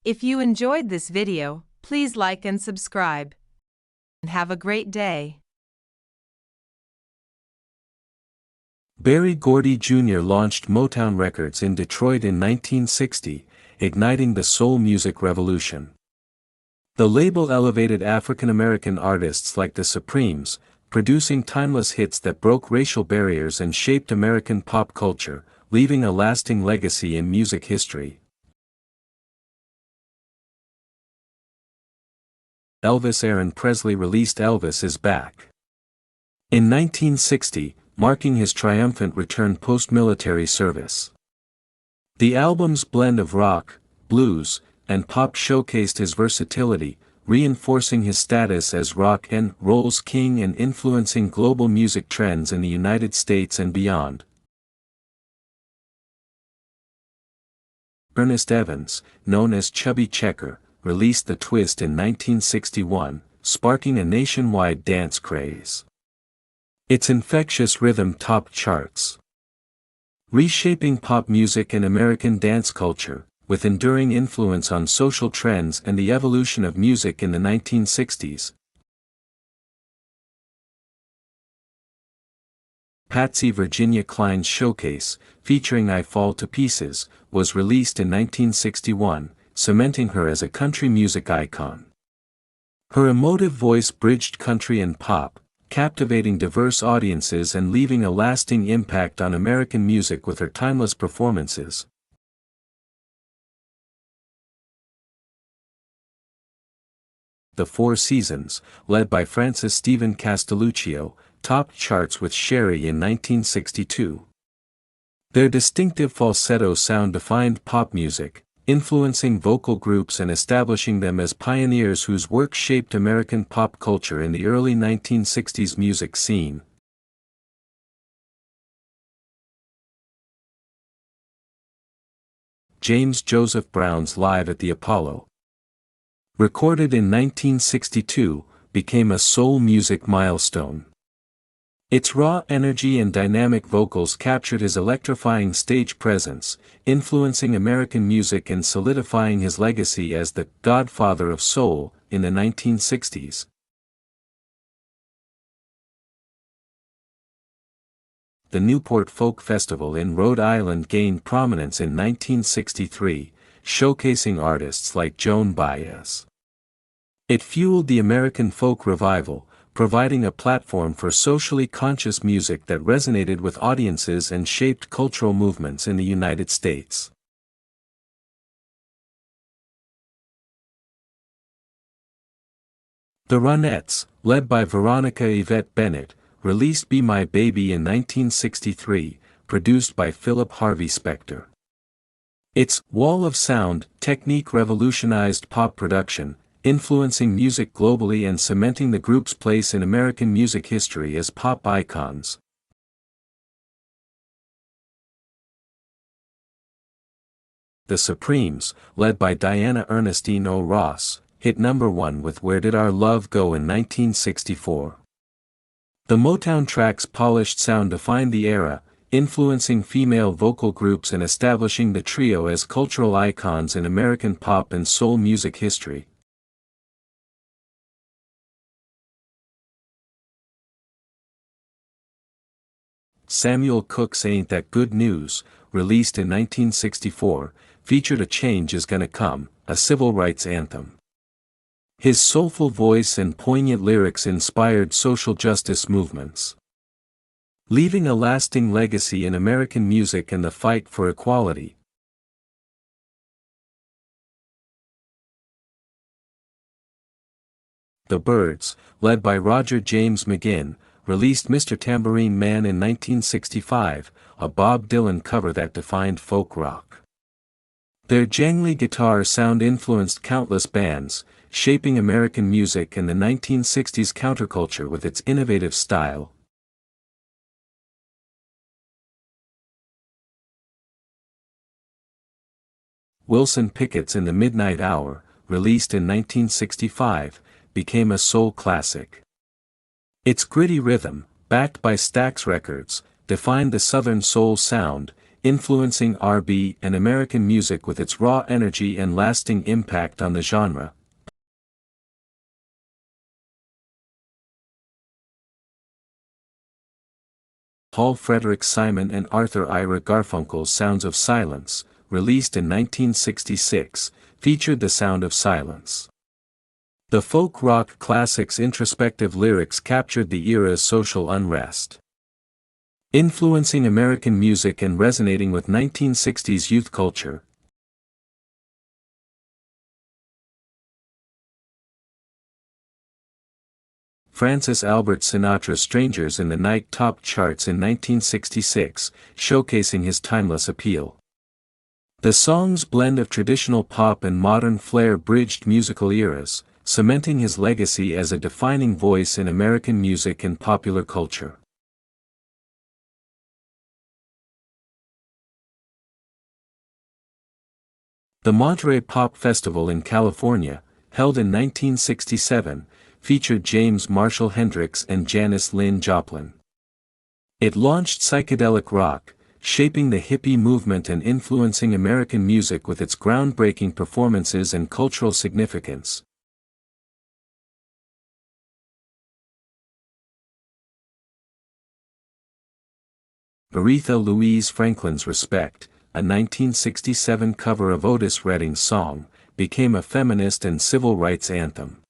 If you enjoyed this video, please like and subscribe. And have a great day. Berry Gordy Jr. launched Motown Records in Detroit in 1960, igniting the soul music revolution. The label elevated African-American artists like the Supremes, producing timeless hits that broke racial barriers and shaped American pop culture, leaving a lasting legacy in music history. Elvis. Aaron Presley released Elvis Is Back in 1960, marking his triumphant return post-military service. The album's blend of rock, blues, and pop showcased his versatility, reinforcing his status as rock and roll's king and influencing global music trends in the United States and beyond. Ernest Evans, known as Chubby Checker, released The Twist in 1961, sparking a nationwide dance craze. Its infectious rhythm topped charts, reshaping pop music and American dance culture, with enduring influence on social trends and the evolution of music in the 1960s. Patsy Virginia Cline's Showcase, featuring I Fall to Pieces, was released in 1961, cementing her as a country music icon. Her emotive voice bridged country and pop, captivating diverse audiences and leaving a lasting impact on American music with her timeless performances. The Four Seasons, led by Francis Stephen Castelluccio, topped charts with Sherry in 1962. Their distinctive falsetto sound defined pop music, influencing vocal groups and establishing them as pioneers whose work shaped American pop culture in the early 1960s music scene. James Joseph Brown's Live at the Apollo, recorded in 1962, became a soul music milestone. Its raw energy and dynamic vocals captured his electrifying stage presence, influencing American music and solidifying his legacy as the "Godfather of Soul" in the 1960s. The Newport Folk Festival in Rhode Island gained prominence in 1963, showcasing artists like Joan Baez. It fueled the American folk revival, providing a platform for socially conscious music that resonated with audiences and shaped cultural movements in the United States. The Ronettes, led by Veronica Yvette Bennett, released Be My Baby in 1963, produced by Philip Harvey Spector. Its wall of sound technique revolutionized pop production, influencing music globally and cementing the group's place in American music history as pop icons. The Supremes, led by Diana Ernestine O. Ross, hit #1 with Where Did Our Love Go in 1964. The Motown track's polished sound defined the era, influencing female vocal groups and establishing the trio as cultural icons in American pop and soul music history. Samuel Cooke's Ain't That Good News, released in 1964, featured A Change Is Gonna Come, a civil rights anthem. His soulful voice and poignant lyrics inspired social justice movements, leaving a lasting legacy in American music and the fight for equality. The Byrds, led by Roger James McGinn, released Mr. Tambourine Man in 1965, a Bob Dylan cover that defined folk rock. Their jangly guitar sound influenced countless bands, shaping American music and the 1960s counterculture with its innovative style. Wilson Pickett's In the Midnight Hour, released in 1965, became a soul classic. Its gritty rhythm, backed by Stax Records, defined the Southern soul sound, influencing R&B and American music with its raw energy and lasting impact on the genre. Paul Frederick Simon and Arthur Ira Garfunkel's Sounds of Silence, released in 1966, featured the sound of silence. The folk rock classic's introspective lyrics captured the era's social unrest, influencing American music and resonating with 1960s youth culture. Francis Albert Sinatra's Strangers in the Night topped charts in 1966, showcasing his timeless appeal. The song's blend of traditional pop and modern flair bridged musical eras, cementing his legacy as a defining voice in American music and popular culture. The Monterey Pop Festival in California, held in 1967, featured James Marshall Hendrix and Janis Lyn Joplin. It launched psychedelic rock, shaping the hippie movement and influencing American music with its groundbreaking performances and cultural significance. Aretha Louise Franklin's Respect, a 1967 cover of Otis Redding's song, became a feminist and civil rights anthem.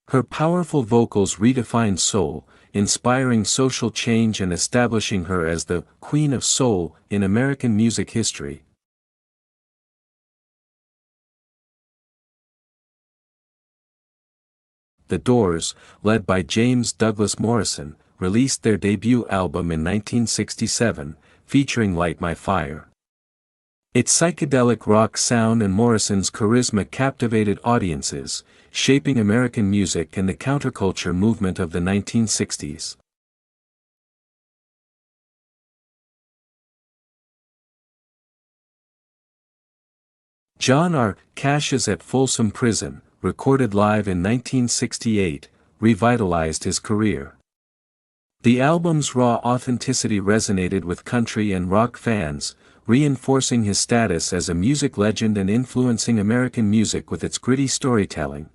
Her powerful vocals redefined soul, inspiring social change and establishing her as the Queen of Soul in American music history. The Doors, led by James Douglas Morrison, released their debut album in 1967, featuring Light My Fire. Its psychedelic rock sound and Morrison's charisma captivated audiences, shaping American music and the counterculture movement of the 1960s. John R. Cash's At Folsom Prison, recorded live in 1968, revitalized his career. The album's raw authenticity resonated with country and rock fans, reinforcing his status as a music legend and influencing American music with its gritty storytelling.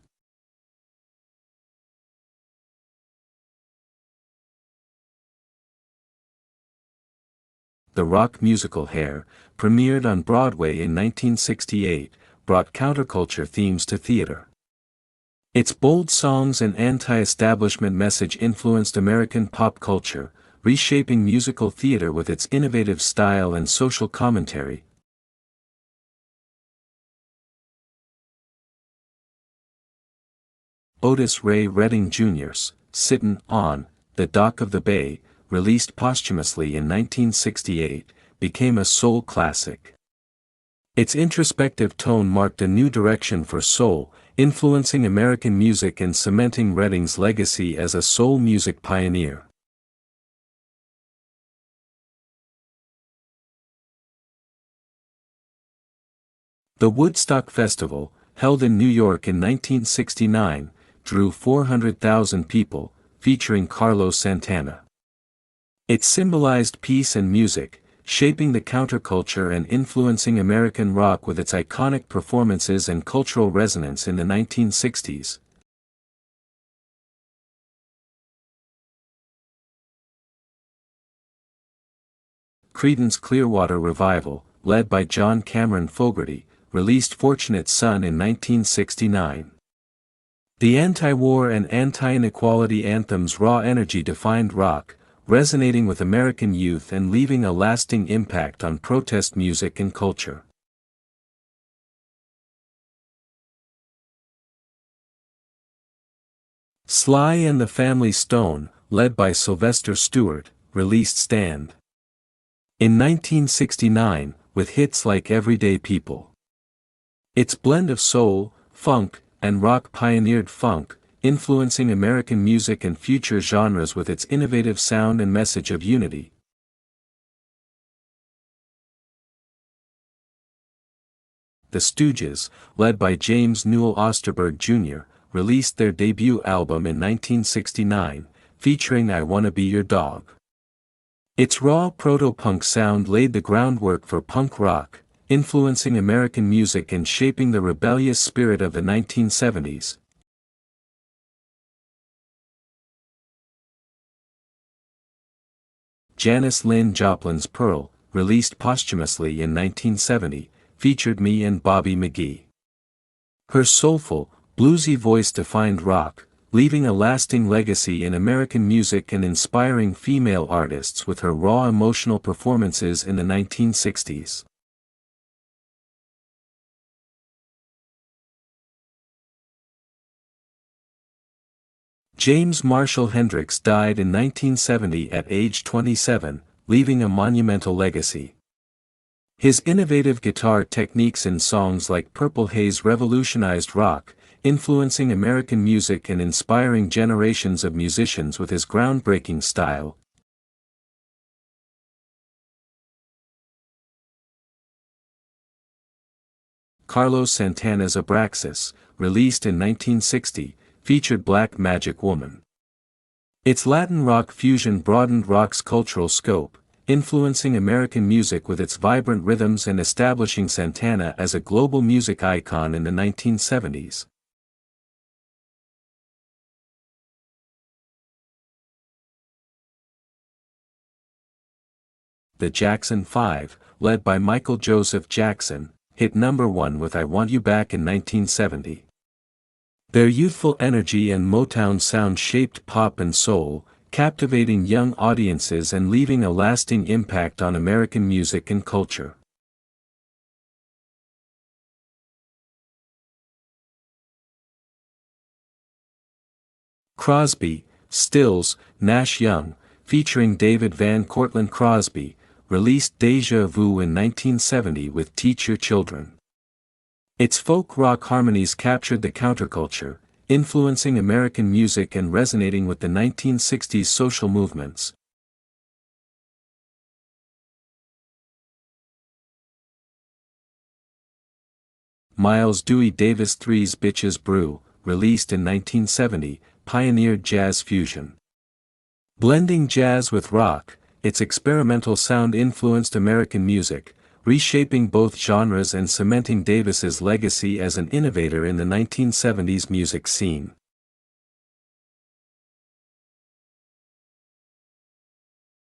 The rock musical Hair, premiered on Broadway in 1968, brought counterculture themes to theater. Its bold songs and anti-establishment message influenced American pop culture, reshaping musical theater with its innovative style and social commentary. Otis Ray Redding Jr.'s Sittin' on the Dock of the Bay, released posthumously in 1968, became a soul classic. Its introspective tone marked a new direction for soul, influencing American music and cementing Redding's legacy as a soul music pioneer. The Woodstock Festival, held in New York in 1969, drew 400,000 people, featuring Carlos Santana. It symbolized peace and music, shaping the counterculture and influencing American rock with its iconic performances and cultural resonance in the 1960s. Creedence Clearwater Revival, led by John Cameron Fogerty, released Fortunate Son in 1969. The anti-war and anti-inequality anthem's raw energy defined rock, resonating with American youth and leaving a lasting impact on protest music and culture. Sly and the Family Stone, led by Sylvester Stewart, released Stand in 1969, with hits like Everyday People. Its blend of soul, funk, and rock pioneered funk, influencing American music and future genres with its innovative sound and message of unity. The Stooges, led by James Newell Osterberg Jr., released their debut album in 1969, featuring I Wanna Be Your Dog. Its raw proto-punk sound laid the groundwork for punk rock, influencing American music and shaping the rebellious spirit of the 1970s. Janis Lyn Joplin's Pearl, released posthumously in 1970, featured me and Bobby McGee. Her soulful, bluesy voice defined rock, leaving a lasting legacy in American music and inspiring female artists with her raw emotional performances in the 1960s. James Marshall Hendrix died in 1970 at age 27, leaving a monumental legacy. His innovative guitar techniques in songs like Purple Haze revolutionized rock, influencing American music and inspiring generations of musicians with his groundbreaking style. Carlos Santana's Abraxas, released in 1960, featured Black Magic Woman. Its Latin rock fusion broadened rock's cultural scope, influencing American music with its vibrant rhythms and establishing Santana as a global music icon in the 1970s. The Jackson 5, led by Michael Joseph Jackson, hit #1 with I Want You Back in 1970. Their youthful energy and Motown sound shaped pop and soul, captivating young audiences and leaving a lasting impact on American music and culture. Crosby, Stills, Nash Young, featuring David Van Cortlandt Crosby, released Deja Vu in 1970 with Teach Your Children. Its folk rock harmonies captured the counterculture, influencing American music and resonating with the 1960s social movements. Miles Dewey Davis III's Bitches Brew, released in 1970, pioneered jazz fusion. Blending jazz with rock, its experimental sound influenced American music, reshaping both genres and cementing Davis's legacy as an innovator in the 1970s music scene.